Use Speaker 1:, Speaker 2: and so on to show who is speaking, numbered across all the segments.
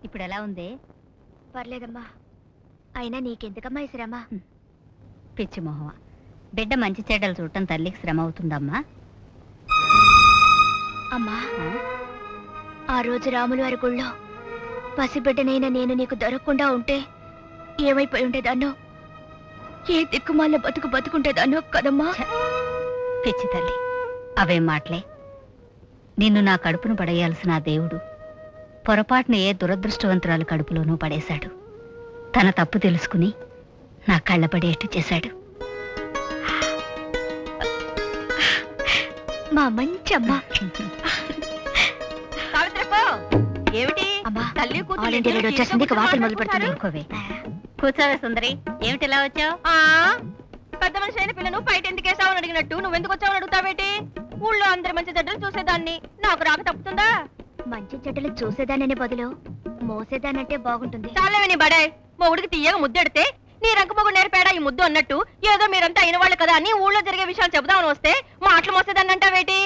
Speaker 1: ఇప్పుడు ఎలా ఉంది?
Speaker 2: పర్లేదమ్మా. అయినా నీకెందుకమ్మా ఈ శ్రమ?
Speaker 1: పిచ్చి మొహమ. బిడ్డ మంచి చెడ్డలు చూడటం తల్లికి శ్రమ అవుతుందమ్మా.
Speaker 2: అమ్మా, ఆ రోజు రాములు వారి గుళ్ళో పసిబిడ్డనైనా నేను నీకు దొరకకుండా ఉంటే ఏమైపోయి ఉండేదాన్నో, ఏ దిక్కుమాల బతుకుంటేదాన్నో కదమ్మా.
Speaker 1: పిచ్చి తల్లి, అవేం మాటలే. నిన్ను నా కడుపును పడేయాల్సిన ఆ దేవుడు పొరపాటున ఏ దురదృష్టవంతురాలు కడుపులోనూ పడేశాడు. తన తప్పు తెలుసుకుని నా కళ్ళ పడేట్టు చేశాడు.
Speaker 2: మా మంచి అమ్మ.
Speaker 3: ఏమిటి
Speaker 2: తల్లి వచ్చేసింది, వార్తలు మొదలు పెడుతుంది.
Speaker 1: కూర్చోవే సుందరి, ఏమిటి ఇలా వచ్చావు?
Speaker 3: పెద్ద మనిషి అయిన పిల్లను బయట ఎందుకు వేసావని అడిగినట్టు నువ్వెందుకు వచ్చావని అడుగుతావేటి? ఊళ్ళో అందరి మంచి చెడ్డలు చూసేదాన్ని, నాకు రాక తప్పుతుందా?
Speaker 2: మంచి చెడ్డలు చూసేదాననే బదులు మోసేదానంటే బాగుంటుంది.
Speaker 3: చాలేవి నీ బడాయ్. మొగుడికి తీయగా ముద్దెడితే నీ రంకు మొగుడు నేర్పేడా ఈ ముద్దు అన్నట్టు ఏదో మీరంతా అయిన వాళ్ళు కదా అని ఊళ్ళో జరిగే విషయాలు చెబుదామని వస్తే మాటలు మోసేదాన్ని అంటావేటి?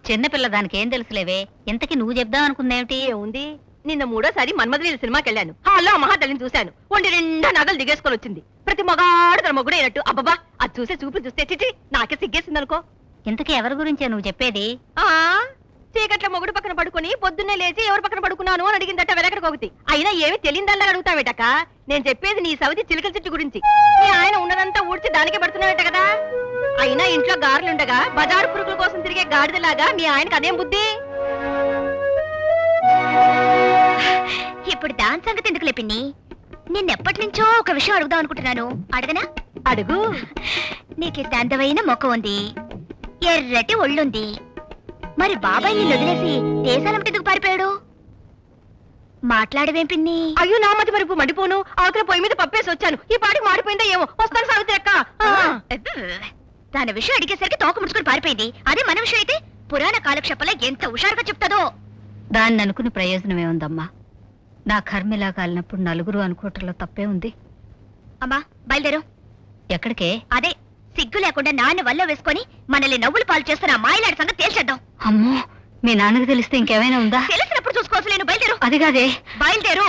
Speaker 1: చిన్నపిల్ల దానికి ఏం తెలుసులేవే. ఇంతకీ నువ్వు చెప్దాం అనుకుందేమిటి?
Speaker 3: ఏముంది, నిన్న 3వ మన్మధుల సినిమాకి వెళ్ళాను. హాల్లో మహాతల్లిని చూశాను. ఒంటి నిండా నగలు దిగేసుకొని వచ్చింది. ప్రతి మగాడు తన మొగుడు అయినట్టు. అబ్బబ్బా, అది చూసే చూపులు చూస్తే చిచి నాకే సిగ్గేసింది అనుకో.
Speaker 1: ఇంతకీ ఎవరి గురించే నువ్వు చెప్పేది?
Speaker 3: చీకట్ల మొగుడు పక్కన పడుకుని పొద్దున్నే లేచి ఎవరు పక్కన పడుకున్నాను అని అడిగిందట వెలకడ కోగతి. అయినా ఏమి తెలియదల్లా అడుగుతావేటక? నేను చెప్పేది నీ సవితి చిలుకల చెట్టు గురించి. నీ ఆయన ఉన్నదంతా ఊడ్చి దానికే పడుతున్నావేట కదా. అయినా ఇంట్లో గారులుండగా బజారు పురుగుల కోసం తిరిగే గాడిదలాగా మీ ఆయనకు అదేం బుద్ధి?
Speaker 2: ఇప్పుడు దాని సంగతి ఎందుకు లేపిన్ని? నిన్నెప్పటి నుంచో ఒక విషయం అడుగుదాం అనుకుంటున్నాను. అడగనా?
Speaker 3: అడుగు.
Speaker 2: నీకు అందమైన మొక్క ఉంది, ఎర్రటి ఒళ్ళుంది. మరి బాబాయ్ నిన్ను వదిలేసి దేశాలంటెందుకు పారిపోయాడు? మాట్లాడవేం పిన్ని?
Speaker 3: అయ్యో, నా మతి మరుపు మండిపోను. అవతల పొయ్యి మీద పప్పేసి వచ్చాను. ఈ పాటికి మారిపోయిందా ఏమో. వస్తాను సావిత్రి అక్క.
Speaker 2: దాని విషయం అడిగేసరికి తోక ముడుచుకుని పారిపోయింది. అదే మన విషయం అయితే పురాణ కాలక్షేపంలో ఎంత హుషారుగా చెప్తాదో.
Speaker 1: దాన్ని అనుకుని ప్రయోజనమే ఉందమ్మా. నా కర్మిలా కాలినప్పుడు నలుగురు అనుకోవటంలో తప్పే ఉంది.
Speaker 2: అమ్మా, బయలుదేరు.
Speaker 1: ఎక్కడికే?
Speaker 2: అదే, సిగ్గు లేకుండా నాన్న వల్ల వేసుకొని మనల్ని నవ్వులు పాలు చేస్తున్న మాయలాడి సంగతి తేల్చేద్దాం.
Speaker 1: అమ్మో, మీ నాన్నకు తెలిస్తే ఇంకేమైనా ఉందా?
Speaker 2: తెలిసినప్పుడు చూసుకోవచ్చు. నేను బయలుదేరు.
Speaker 1: అది కాదే,
Speaker 2: బయలుదేరు.